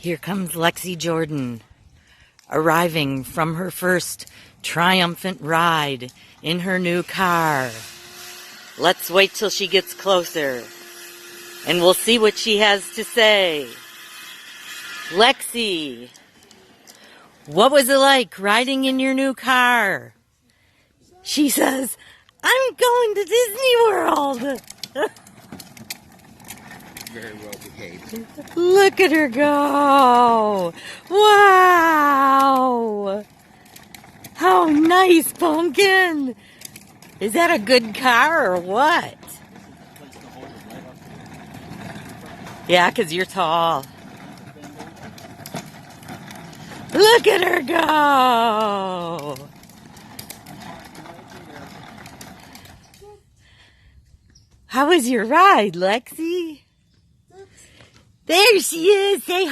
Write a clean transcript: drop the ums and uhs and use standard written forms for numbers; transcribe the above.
Here comes Lexi Jordan, arriving from her first triumphant ride in her new car. Let's wait till she gets closer, and we'll see what she has to say. Lexi, what was it like riding in your new car? She says, I'm going to Disney World. Very well behaved. Look at her go. Wow. How nice, Pumpkin. Is that a good car or what? Yeah, 'cause you're tall. Look at her go. How was your ride, Lexi? There she is. Say